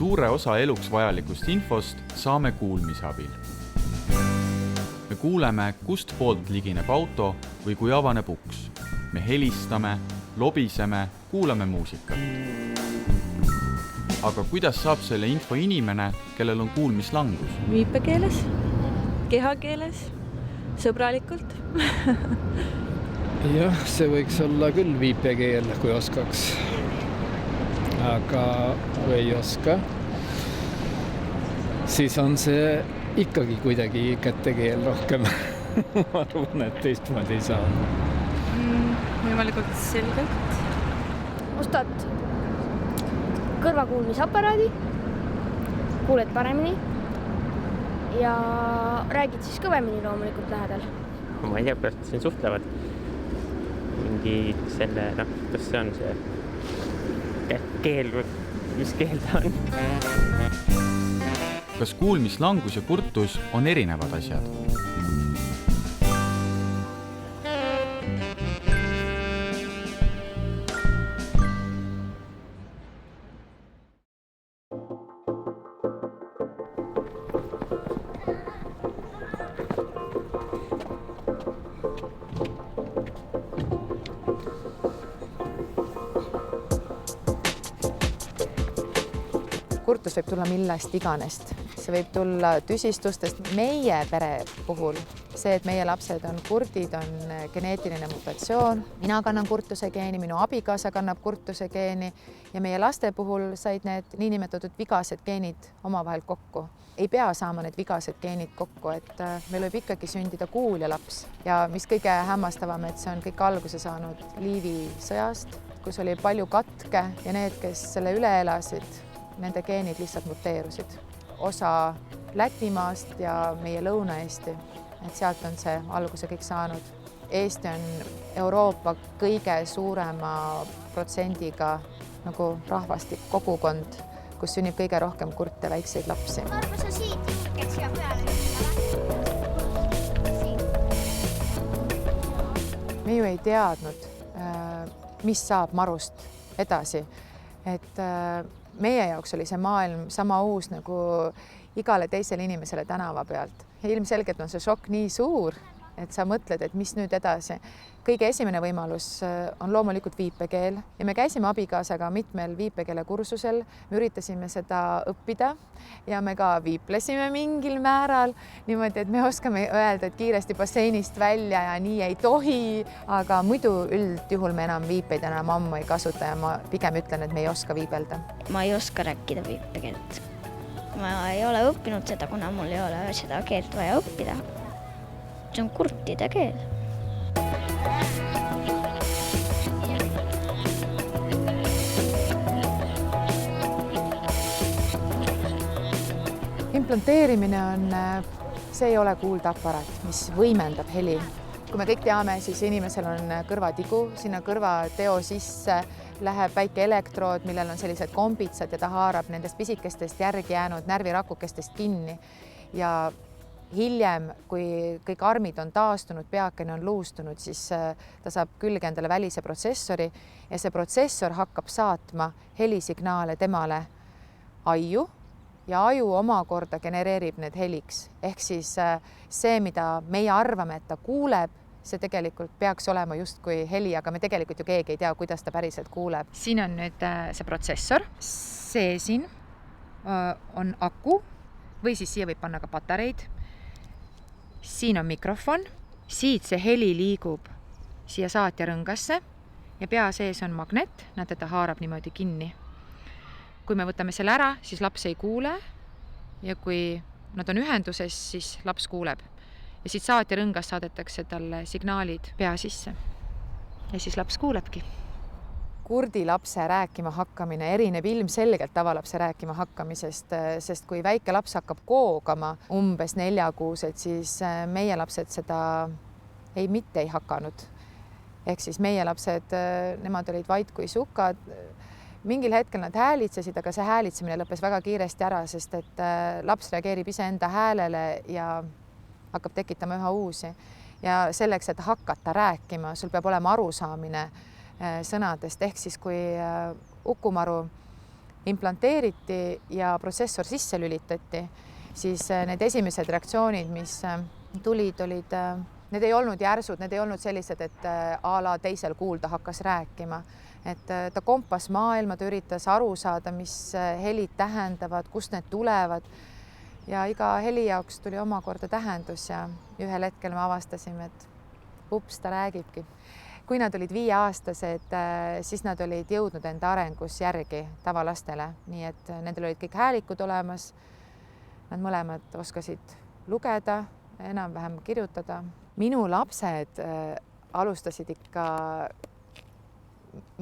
Suure osa eluks vajalikust infost saame kuulmise abil. Me kuuleme, kust poolt ligineb auto või kui avaneb uks. Me helistame, lobiseme, kuulame muusikat. Aga kuidas saab selle info inimene, kellel on kuulmislangus? Viipekeeles, kehakeeles, sõbralikult. Jah, see võiks olla küll viipekeel, kui oskaks. Aga kui ei oska, siis on see ikkagi kuidagi kätekeel rohkem. Ma arvan, et teistmoodi ei saa. Võimalikult selgelt. Ostad kõrvakuulmisaparaadi, kuuled paremini ja räägid siis kõvemini loomulikult lähedal. Ma ei tea, kuidas siin suhtlevad. Mingi selle, kas see on see keel, mis keel ta on? Kas kuulmislangus ja kurtus on erinevad asjad? Kurtus võib tulla millest iganest. See võib tulla tüsistustest. Meie pere puhul see, et meie lapsed on kurdid, on geneetiline mutatsioon. Mina kannan kurtuse geeni, minu abikaasa kannab kurtuse geeni ja meie laste puhul said need niinimetatud vigased geenid omavahel kokku. Ei pea saama need vigased geenid kokku, et meil võib ikkagi sündida kuulja laps. Ja mis kõige hämmastavam, et see on kõik alguse saanud Liivi sõjast, kus oli palju katke ja need, kes selle üle elasid, nende geenid lihtsalt muteerusid. Osa Lätimaast ja meie Lõuna-Eesti, et sealt on see alguse kõik saanud. Eesti on Euroopa kõige suurema protsendiga nagu rahvastik kogukond, kus sünnib kõige rohkem kurte väikseid lapsi. Arva sa siit kes siia peale? Me ju ei teadnud, mis saab marust edasi. Et meie jaoks oli see maailm sama uus nagu igale teisele inimesele tänava pealt. Ja ilmselgelt on see šokk nii suur, et sa mõtled, et mis nüüd edasi. Kõige esimene võimalus on loomulikult viipekeel ja me käisime abikaasaga mitmel viipekeele kursusel. Me üritasime seda õppida ja me ka viiplesime mingil määral niimoodi, et me oskame öelda, et kiiresti basseinist välja ja nii ei tohi, aga muidu üldjuhul me enam viipeid enam ammu ei kasuta ja ma pigem ütlen, et me ei oska viibelda. Ma ei oska rääkida viipekeelt. Ma ei ole õppinud seda, kuna mul ei ole seda keelt vaja õppida. See on kurtide keel. Implanteerimine on, see ei ole kuuldeaparaat, mis võimendab heli. Kui me kõik teame, siis inimesel on kõrvatigu, sinna kõrvateo sisse läheb väike elektrood, millel on sellised kombitsad ja ta haarab nendest pisikestest järgi jäänud närvirakukestest kinni ja hiljem, kui kõik armid on taastunud, peakene on luustunud, siis ta saab külge endale välise protsessori ja see protsessor hakkab saatma helisignaale temale aju ja aju omakorda genereerib need heliks. Ehk siis see, mida meie arvame, et ta kuuleb, see tegelikult peaks olema justkui heli, aga me tegelikult ju keegi ei tea, kuidas ta päriselt kuuleb. Siin on nüüd see protsessor, see siin on aku või siis siia võib panna ka patareid. Siin on mikrofon, siit see heli liigub siia saatjarõngasse ja pea sees on magnet, näete, ta haarab niimoodi kinni. Kui me võtame selle ära, siis laps ei kuule ja kui nad on ühenduses, siis laps kuuleb. Ja siit saatjarõngas saadetakse talle signaalid pea sisse ja siis laps kuulebki. Kurdi lapse rääkima hakkamine erineb ilmselgelt tavalapse rääkima hakkamisest, sest kui väike laps hakkab koogama umbes 4-kuused, siis meie lapsed seda mitte ei hakanud. Ehk siis meie lapsed, nemad olid vait kui sukad. Mingil hetkel nad häälitsesid, aga see häälitsemine lõppes väga kiiresti ära, sest et laps reageerib iseenda häälele ja hakkab tekitama üha uusi. Ja selleks, et hakata rääkima, sul peab olema arusaamine sõnadest. Ehk siis, kui ukumaru implanteeriti ja protsessor sisse lülitati, siis need esimesed reaktsioonid, mis tulid, need ei olnud järsud, need ei olnud sellised, et a la teisel kuul ta hakkas rääkima. Et ta kompas maailma, ta üritas aru saada, mis helid tähendavad, kust need tulevad. Ja iga heli jaoks tuli omakorda tähendus ja ühel hetkel me avastasime, et ups, ta räägibki. Kui nad olid 5-aastased, siis nad olid jõudnud enda arengus järgi tavalastele, nii et nendel olid kõik häälikud olemas. Nad mõlemad oskasid lugeda, enam-vähem kirjutada. Minu lapsed alustasid ikka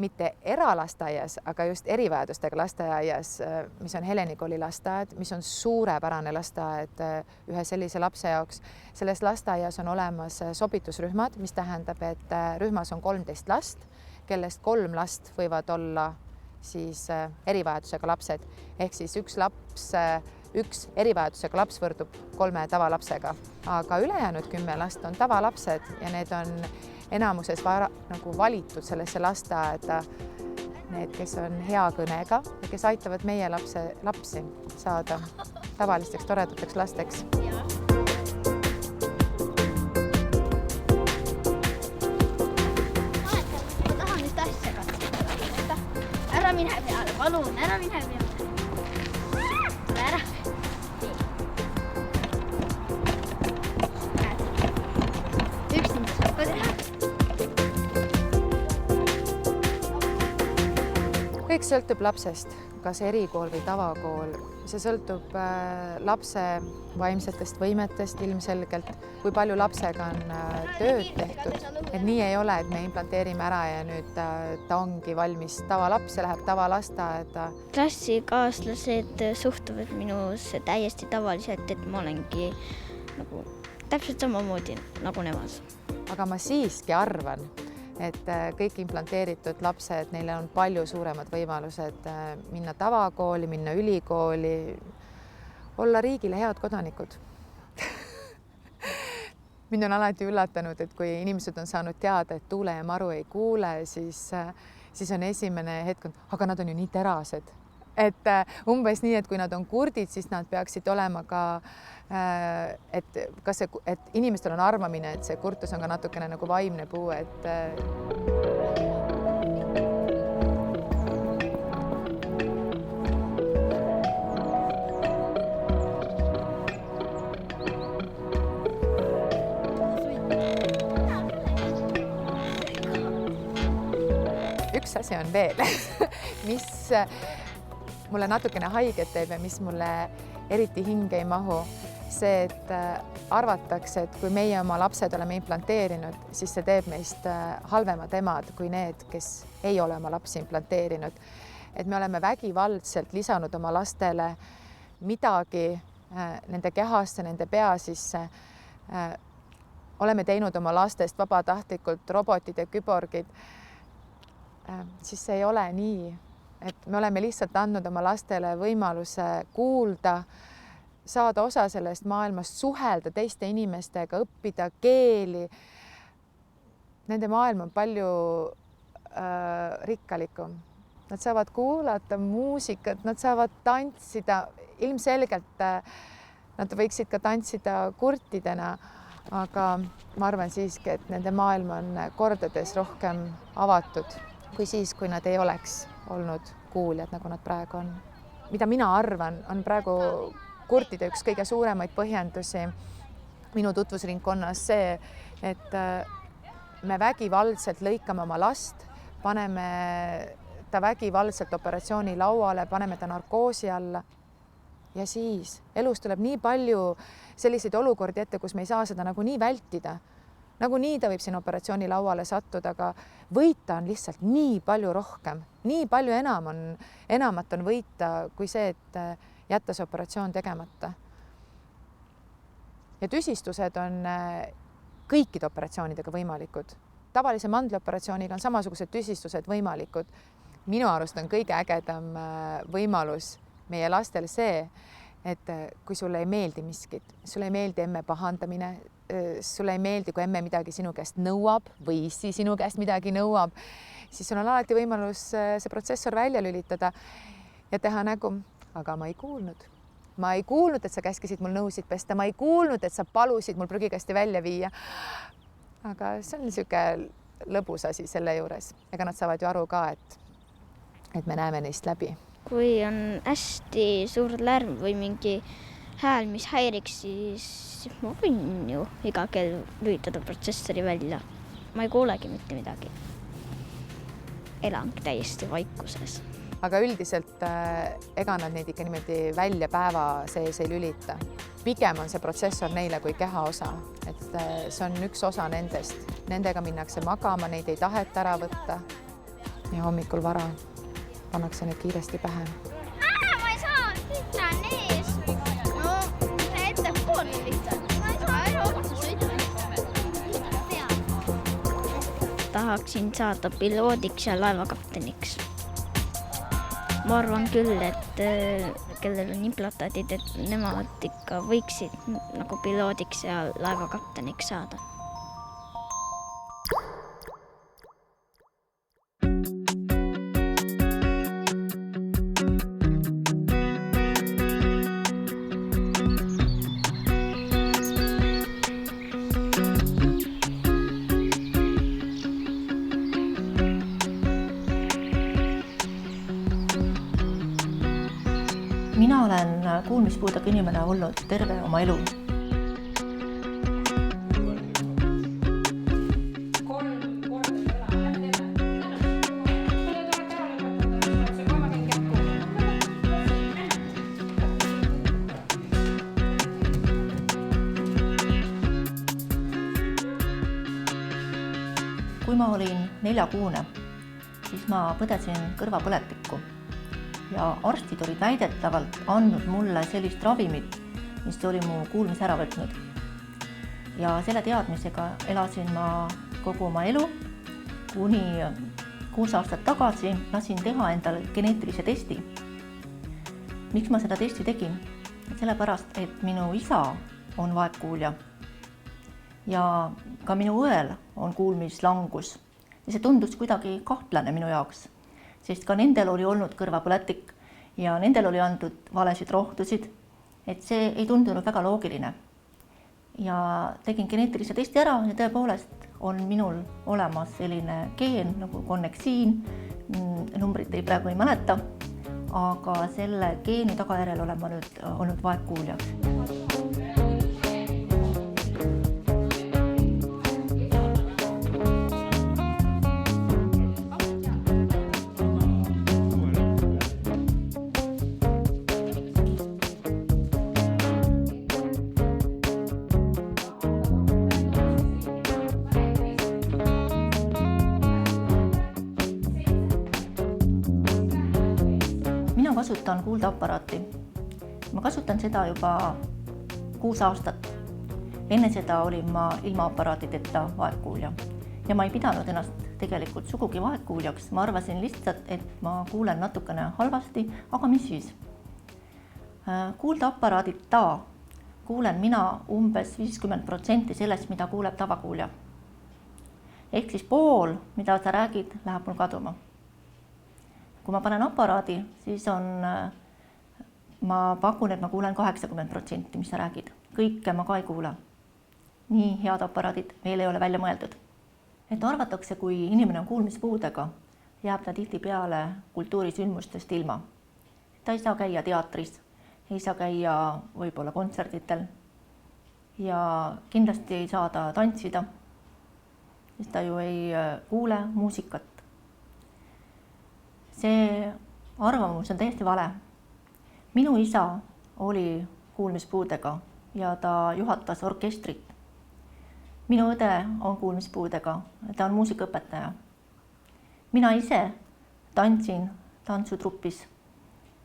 mitte eralasteaias, aga just erivajadustega lasteaias, mis on Heleni kooli lasteaed, mis on suurepärane lasteaed ühe sellise lapse jaoks. Selles lasteaias on olemas sobitusrühmad, mis tähendab, et rühmas on 13 last, kellest 3 last võivad olla siis erivajadusega lapsed. Ehk siis üks erivajadusega laps võrdub 3 tavalapsega, aga ülejäänud 10 last on tavalapsed ja need on enamuses nagu valitud sellesse lasteaeda need, kes on hea kõnega ja kes aitavad meie lapsi saada tavalisteks toredateks lasteks. Ma tahan nüüd asja katsutada. Ära mine peale, palun, ära mine peale. Tule ära. Üks nendest saab ka teha. Kõik sõltub lapsest, kas erikool või tavakool. See sõltub lapse vaimsetest võimetest ilmselgelt, kui palju lapsega on tööd tehtud. Et nii ei ole, et me implanteerime ära ja nüüd ta ongi valmis tavalaps ja läheb tavalasteaeda. Klassikaaslased suhtuvad minusse täiesti tavaliselt, et ma olengi nagu täpselt samamoodi nagu nemad. Aga ma siiski arvan, et kõik implanteeritud lapsed, neile on palju suuremad võimalused minna tavakooli, minna ülikooli, olla riigile head kodanikud. Mind on alati üllatanud, et kui inimesed on saanud teada, et tuule ja maru ei kuule, siis on esimene hetk, aga nad on ju nii terased. Et umbes nii, et kui nad on kurdid, siis nad peaksid olema ka, et inimestel on arvamine, et see kurtus on ka natukene nagu vaimne puu, üks asi on veel, mis mulle natukene haiget teeb ja mis mulle eriti hinge ei mahu. See, et arvatakse, et kui meie oma lapsed oleme implanteerinud, siis see teeb meist halvemad emad kui need, kes ei ole oma lapsi implanteerinud. Et me oleme vägivaldselt lisanud oma lastele midagi nende kehasse, nende pea sisse. Oleme teinud oma lastest vabatahtlikult robotid ja küborgid. Siis see ei ole nii. Et me oleme lihtsalt andnud oma lastele võimaluse kuulda, saada osa sellest maailmast, suhelda teiste inimestega, õppida keeli. Nende maailm on palju rikkalikum. Nad saavad kuulata muusikat, nad saavad tantsida. Ilmselgelt nad võiksid ka tantsida kurtidena, aga ma arvan siiski, et nende maailm on kordades rohkem avatud kui siis, kui nad ei oleks olnud kuuljad, nagu nad praegu on. Mida mina arvan, on praegu kurtide üks kõige suuremaid põhjendusi minu tutvusringkonnas see, et me vägivaldselt lõikame oma last, paneme ta vägivaldselt operatsiooni lauale, paneme ta narkoosi alla ja siis elus tuleb nii palju selliseid olukordi ette, kus me ei saa seda nagu nii vältida. Nagu nii ta võib siin operatsiooni lauale sattuda, aga võita on lihtsalt nii palju rohkem, nii palju enamat on võita kui see, et jätta see operatsioon tegemata. Ja tüsistused on kõikide operatsioonidega võimalikud. Tavalise mandlioperatsiooniga on samasugused tüsistused võimalikud. Minu arust on kõige ägedam võimalus meie lastel see, et kui sulle ei meeldi miskit, sulle ei meeldi emme pahandamine, sulle ei meeldi, kui emme midagi sinu käest nõuab või issi sinu käest midagi nõuab, siis sul on alati võimalus see protsessor välja lülitada ja teha nägu, aga ma ei kuulnud. Ma ei kuulnud, et sa käskisid mul nõusid pesta, ma ei kuulnud, et sa palusid mul prügikasti välja viia. Aga see on niisugune lõbus asi selle juures. Ega nad saavad ju aru ka, et me näeme neist läbi. Kui on hästi suur lärm või mingi hääl, mis häiriks, siis ma võin ju iga kell lülitada protsessori välja. Ma ei kuulegi mitte midagi. Elangi täiesti vaikuses. Aga üldiselt ega nad neid ikka niimoodi välja päeva sees ei lülita. Pigem on see protsessor neile kui keha osa, et see on üks osa nendest. Nendega minnakse magama, neid ei taheta ära võtta ja hommikul vara pannakse need kiiresti pähe. Ma ei saa, siit on ees. No, see ettepool lihtsalt. Ma ei saa otsa sõita. Tahaksin saada piloodiks ja laevakapteniks. Ma arvan küll, et kellel on implantaadid, et nemad ikka võiksid nagu piloodiks ja laevakapteniks saada. Mina olen kuulmispuudega inimene olnud terve oma elu. Kui ma olin 4-kuune, siis ma põdesin kõrvapõletikku. Ja arstid olid väidetavalt andnud mulle sellist ravimit, mis oli mu kuulmise ära võtnud. Ja selle teadmisega elasin ma kogu oma elu, kuni 6 aastat tagasi lasin teha endale geneetilise testi. Miks ma seda testi tegin? Sellepärast, et minu isa on vaegkuulja ja ka minu õel on kuulmislangus. Ja see tundus kuidagi kahtlane minu jaoks. Sest ka nendel oli olnud kõrvapõletik ja nendel oli andnud valesid rohtusid, et see ei tundunud väga loogiline. Ja tegin geneetilise testi ära ja tõepoolest on minul olemas selline geen nagu konneksiin, numbrit praegu ei mäleta, aga selle geeni tagajärjel olen ma nüüd olnud vaegkuuljaks. Mina kasutan kuuldeaparaati. Ma kasutan seda juba 6 aastat. Enne seda olin ma ilma aparaatideta vaegkuulja ja ma ei pidanud ennast tegelikult sugugi vaegkuuljaks. Ma arvasin lihtsalt, et ma kuulen natukene halvasti, aga mis siis? Kuuldeaparaadita kuulen mina umbes 50% sellest, mida kuuleb tavakuulja. Ehk siis pool, mida sa räägid, läheb mul kaduma. Kui ma panen aparaadi, siis ma pakun, et ma kuulen 80%, mis sa räägid. Kõike ma ka ei kuule. Nii head aparaadid veel ei ole välja mõeldud. Et arvatakse, kui inimene on kuulmispuudega, jääb ta tihtipeale kultuurisündmustest ilma. Ta ei saa käia teatris, ei saa käia võib-olla kontserditel ja kindlasti ei saa ta tantsida, sest ta ju ei kuule muusikat. See arvamus on täiesti vale. Minu isa oli kuulmispuudega ja ta juhatas orkestrit. Minu õde on kuulmispuudega, ta on muusikaõpetaja. Mina ise tantsin tantsutrupis.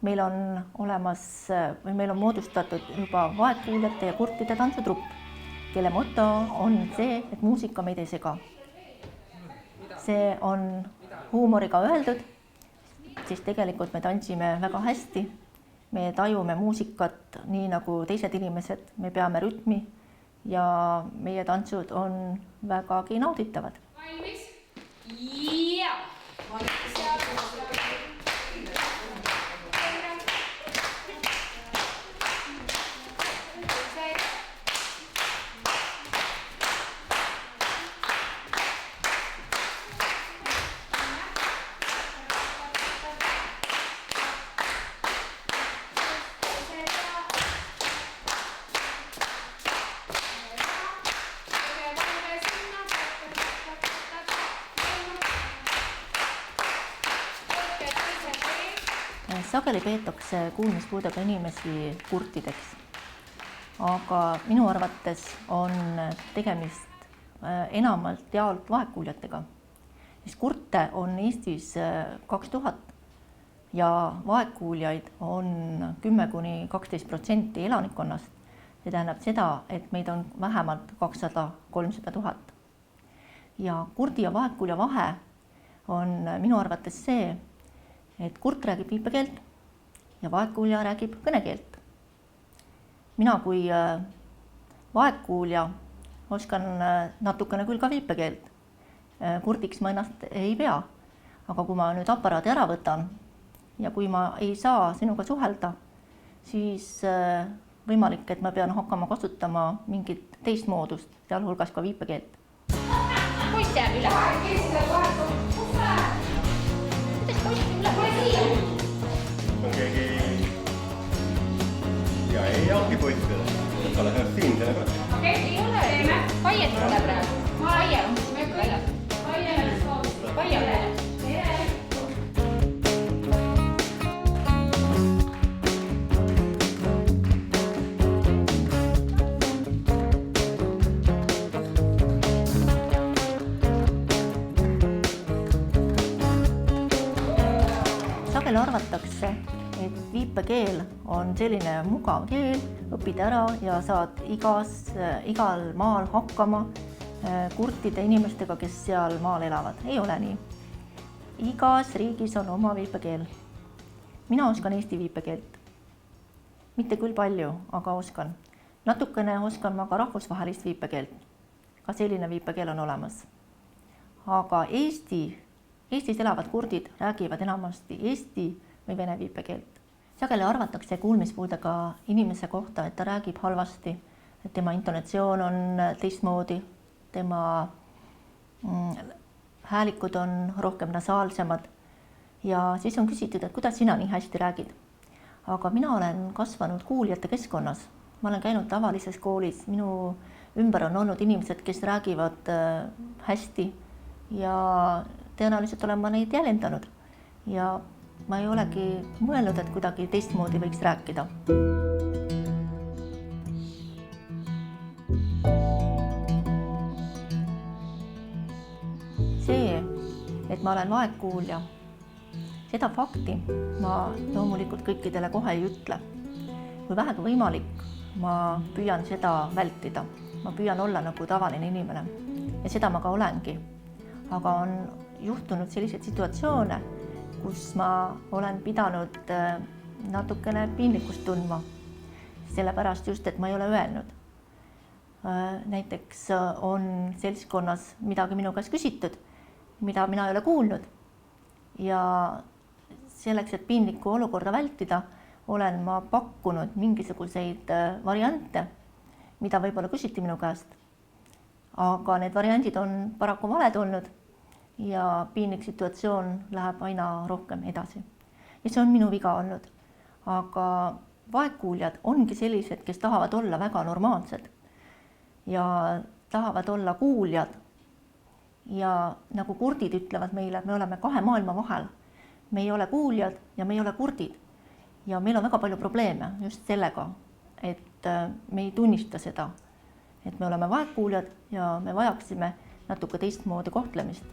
Meil on moodustatud juba vaegkuuljate ja kurtide tantsutrupp, kelle moto on see, et muusika meid ei sega. See on huumoriga öeldud, siis tegelikult me tantsime väga hästi. Me tajume muusikat nii nagu teised inimesed, me peame rütmi ja meie tantsud on vägagi nauditavad. sageli peetakse kuulmispuudega inimesi kurtideks. Aga minu arvates on tegemist enamalt jaolt vaegkuuljatega. Sest kurte on Eestis 2000 ja vaegkuuljaid on 10–12% elanikkonnast. See tähendab seda, et meid on vähemalt 200–300 000. Ja kurdi ja vaegkuulja vahe on minu arvates see, et kurt räägib viipekeelt ja vaegkuulja räägib kõnekeelt. Mina kui vaegkuulja oskan natukene küll ka viipekeelt. Kurdiks ma ennast ei pea, aga kui ma nüüd aparaadi ära võtan ja kui ma ei saa sinuga suhelda, siis võimalik, et ma pean hakkama kasutama mingit teist moodust, sealhulgas ka viipekeelt. Poiss jääb üle. Kuidas poiss üle? Pole siia. On keegi... Ja ei ongi poissile. Sa lähed siin selle peale. Okei, ei ole. Teeme. Paiet pole praegu. Paie on mööda väljas. Paie on väljas. Sageli arvatakse, et viipekeel on selline mugav keel, õpid ära ja saad igal maal hakkama kurtide inimestega, kes seal maal elavad. Ei ole nii. Igas riigis on oma viipekeel. Mina oskan eesti viipekeelt. Mitte küll palju, aga oskan. Natukene oskan ma ka rahvusvahelist viipekeelt. Ka selline viipekeel on olemas. Aga Eestis elavad kurdid räägivad enamasti eesti või vene viipekeelt. Sageli arvatakse kuulmispuudega inimese kohta, et ta räägib halvasti, et tema intonatsioon on teistmoodi, tema häälikud on rohkem nasaalsemad ja siis on küsitud, et kuidas sina nii hästi räägid. Aga mina olen kasvanud kuuljate keskkonnas. Ma olen käinud tavalises koolis, minu ümber on olnud inimesed, kes räägivad hästi ja tõenäoliselt olen ma neid jäljendanud ja ma ei olegi mõelnud, et kuidagi teistmoodi võiks rääkida. See, et ma olen vaegkuulja, seda fakti ma loomulikult kõikidele kohe ei ütle. Kui vähegi võimalik, ma püüan seda vältida. Ma püüan olla nagu tavaline inimene ja seda ma ka olengi. Aga on juhtunud selliseid situatsioone, kus ma olen pidanud natukene piinlikkust tundma, sellepärast just, et ma ei ole öelnud. Näiteks on seltskonnas midagi minu käest küsitud, mida mina ei ole kuulnud ja selleks, et piinlikku olukorda vältida, olen ma pakkunud mingisuguseid variante, mida võib-olla küsiti minu käest. Aga need variandid on paraku valed olnud ja piinlik situatsioon läheb aina rohkem edasi. Ja see on minu viga olnud. Aga vaegkuuljad ongi sellised, kes tahavad olla väga normaalsed ja tahavad olla kuuljad. Ja nagu kurdid ütlevad meile, me oleme kahe maailma vahel. Me ei ole kuuljad ja me ei ole kurdid. Ja meil on väga palju probleeme just sellega, et me ei tunnista seda, et me oleme vaegkuuljad ja me vajaksime natuke teistmoodi kohtlemist.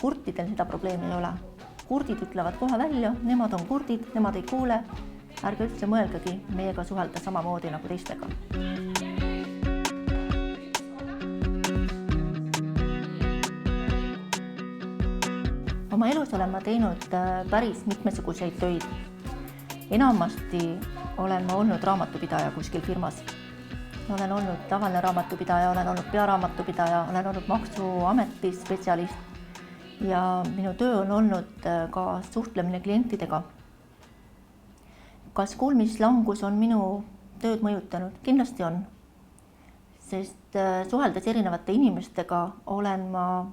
Kurtidel seda probleemi ei ole. Kurdid ütlevad kohe välja, nemad on kurdid, nemad ei kuule. Ärge üldse mõelgegi meiega suhelda samamoodi nagu teistega. Oma elus olen ma teinud päris mitmesuguseid töid. Enamasti olen ma olnud raamatupidaja kuskil firmas. Olen olnud tavaline raamatupidaja, olen olnud pearaamatupidaja, olen olnud maksuameti spetsialist. Ja minu töö on olnud ka suhtlemine klientidega. Kas kuulmislangus on minu tööd mõjutanud? Kindlasti on. Sest suheldes erinevate inimestega olen ma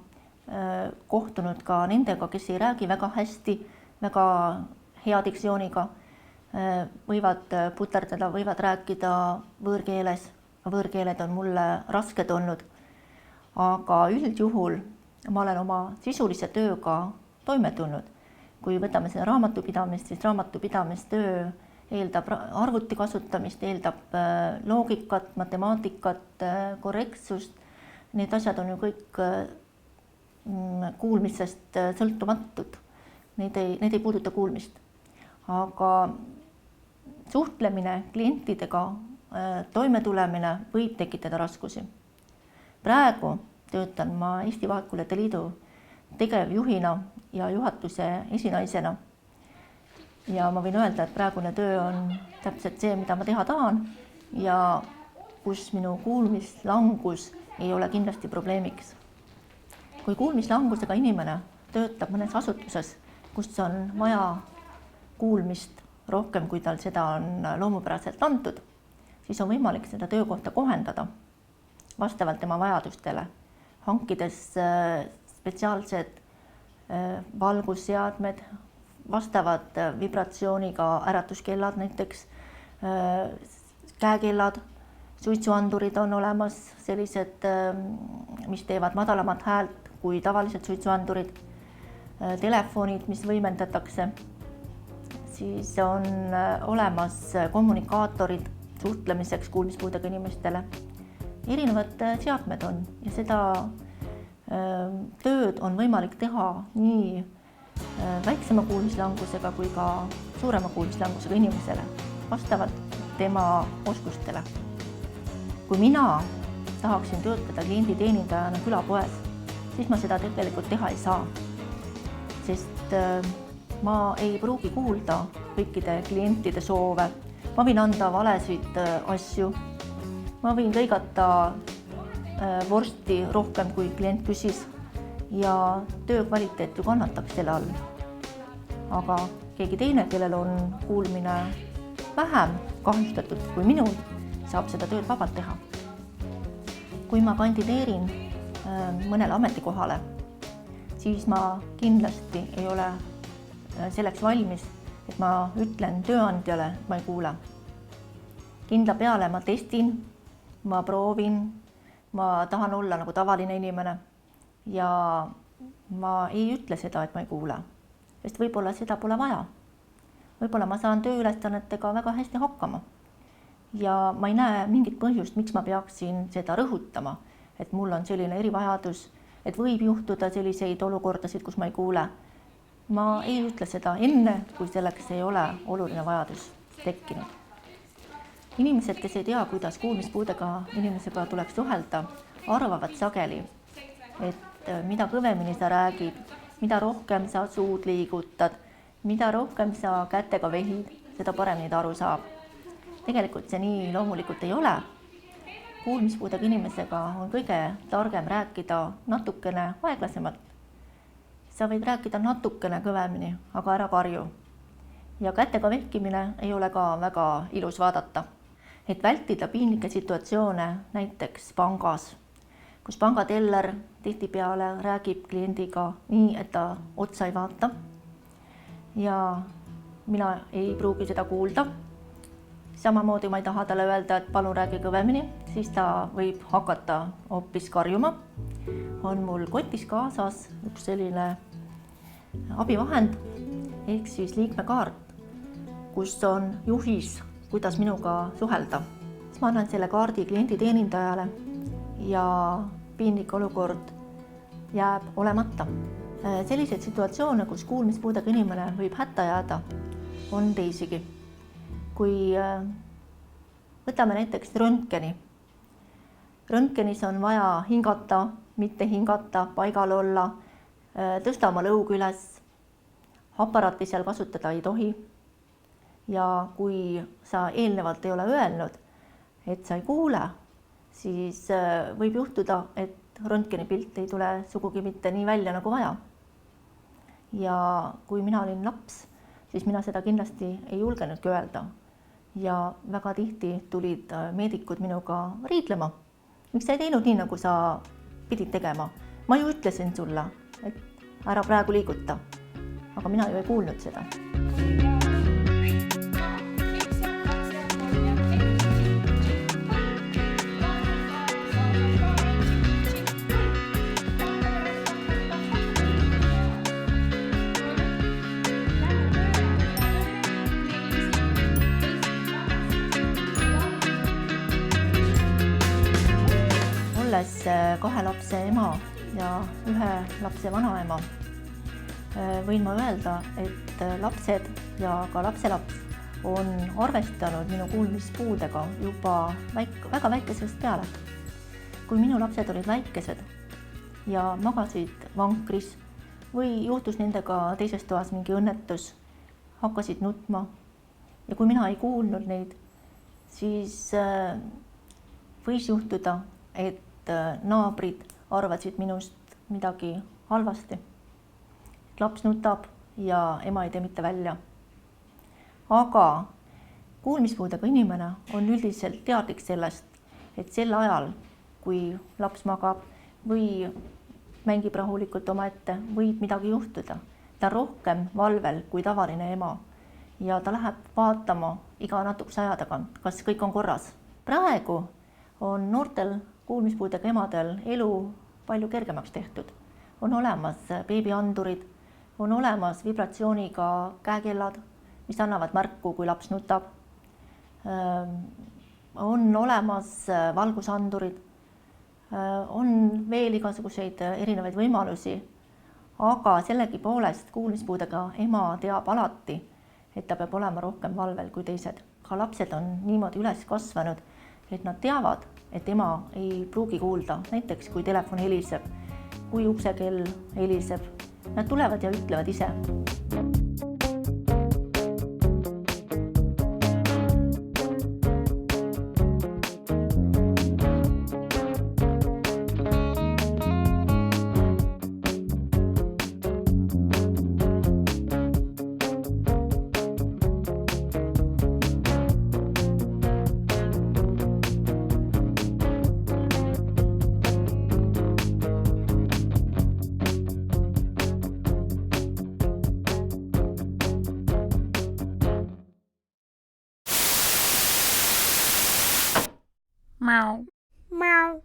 kohtunud ka nendega, kes ei räägi väga hästi, väga hea diktsiooniga, võivad puterdada, võivad rääkida võõrkeeles. Võõrkeeled on mulle rasked olnud, aga üldjuhul ma olen oma sisulise tööga toime tulnud. kui võtame seda raamatupidamist, siis raamatupidamistöö eeldab arvuti kasutamist, eeldab loogikat, matemaatikat, korrektsust. Need asjad on ju kõik kuulmisest sõltumatud. Need ei puuduta kuulmist. Aga suhtlemine klientidega, toimetulemine võib tekitada raskusi. Praegu töötan ma Eesti Vaegkuuljate Liidu tegevjuhina ja juhatuse esinaisena. Ja ma võin öelda, et praegune töö on täpselt see, mida ma teha tahan ja kus minu kuulmislangus ei ole kindlasti probleemiks. Kui kuulmislangusega inimene töötab mõnes asutuses, kus on vaja kuulmist rohkem, kui tal seda on loomupäraselt antud, siis on võimalik seda töökohta kohendada vastavalt tema vajadustele, hankides spetsiaalsed valgusseadmed, vastavad vibratsiooniga äratuskellad, näiteks käekellad, suitsuandurid on olemas, sellised, mis teevad madalamat häält kui tavalised suitsuandurid, telefonid, mis võimendatakse, siis on olemas kommunikaatorid suhtlemiseks kuulmispuudega inimestele. Erinevad seadmed on ja seda tööd on võimalik teha nii väiksema kuulmislangusega kui ka suurema kuulmislangusega inimesele, vastavalt tema oskustele. Kui mina tahaksin töötada klienditeenindajana külapoes, siis ma seda tegelikult teha ei saa, sest ma ei pruugi kuulda kõikide klientide soove. Ma võin anda valesid asju, ma võin lõigata vorsti rohkem, kui klient küsis ja töö kvaliteet ju kannatakse selle all. Aga keegi teine, kellel on kuulmine vähem kahjustatud kui minul, saab seda tööd vabalt teha. Kui ma kandideerin mõnele ametikohale, siis ma kindlasti ei ole selleks valmis, et ma ütlen tööandjale, et ma ei kuule. Kindla peale ma testin, ma proovin, ma tahan olla nagu tavaline inimene ja ma ei ütle seda, et ma ei kuule, sest võib-olla seda pole vaja. Võib-olla ma saan tööülesannetega väga hästi hakkama ja ma ei näe mingit põhjust, miks ma peaksin seda rõhutama, et mul on selline erivajadus, et võib juhtuda selliseid olukordasid, kus ma ei kuule. Ma ei ütle seda enne, kui selleks ei ole oluline vajadus tekkinud. Inimesed, kes ei tea, kuidas kuulmispuudega inimesega tuleks suhelda, arvavad sageli, et mida kõvemini sa räägid, mida rohkem sa suud liigutad, mida rohkem sa kätega vehid, seda paremini ta aru saab. Tegelikult see nii loomulikult ei ole. Kuulmispuudega inimesega on kõige targem rääkida natukene aeglasemalt. Sa võid rääkida natukene kõvemini, aga ära karju. Ja kätega vehkimine ei ole ka väga ilus vaadata. Et vältida piinlikke situatsioone näiteks pangas, kus pangateller tihtipeale räägib kliendiga nii, et ta otsa ei vaata ja mina ei pruugi seda kuulda. Samamoodi ma ei taha talle öelda, et palun räägi kõvemini, siis ta võib hakata hoopis karjuma. On mul kotis kaasas üks selline abivahend ehk siis liikmekaart, kus on juhis, kuidas minuga suhelda. Ma annan selle kaardi klienditeenindajale ja piinlik olukord jääb olemata. Selliseid situatsioone, kus kuulmispuudega inimene võib hätta jääda, on teisigi. Kui võtame näiteks röntgeni. Röntgenis on vaja hingata, mitte hingata, paigal olla, tõsta oma lõug üles, aparaati seal kasutada ei tohi. Ja kui sa eelnevalt ei ole öelnud, et sa ei kuule, siis võib juhtuda, et röntgenipilt ei tule sugugi mitte nii välja nagu vaja. Ja kui mina olin laps, siis mina seda kindlasti ei julgenudki öelda. Ja väga tihti tulid meedikud minuga riidlema. Miks sa ei teinud nii, nagu sa pidid tegema? Ma ju ütlesin sulle, et ära praegu liiguta, aga mina ju ei kuulnud seda. 2 lapse ema ja 1 lapse vanaema, võin ma öelda, et lapsed ja ka lapselaps on arvestanud minu kuulmispuudega juba väga väikesest peale. Kui minu lapsed olid väikesed ja magasid vankris või juhtus nendega teises toas mingi õnnetus, hakkasid nutma ja kui mina ei kuulnud neid, siis võis juhtuda, et naabrid arvasid minust midagi halvasti. Laps nutab ja ema ei tee mitte välja. Aga kuulmispuudega inimene on üldiselt teadlik sellest, et sel ajal, kui laps magab või mängib rahulikult omaette, võib midagi juhtuda. Ta on rohkem valvel kui tavaline ema ja ta läheb vaatama iga natukese aja tagant, kas kõik on korras. Praegu on noortel kuulmispuudega emadel elu palju kergemaks tehtud. On olemas beebiandurid, on olemas vibratsiooniga käekellad, mis annavad märku, kui laps nutab. On olemas valgusandurid, on veel igasuguseid erinevaid võimalusi, aga sellegipoolest kuulmispuudega ema teab alati, et ta peab olema rohkem valvel kui teised. Ka lapsed on niimoodi üles kasvanud, et nad teavad, et ema ei pruugi kuulda, näiteks kui telefon heliseb, kui uksekell heliseb. Nad tulevad ja ütlevad ise. Meow. Meow.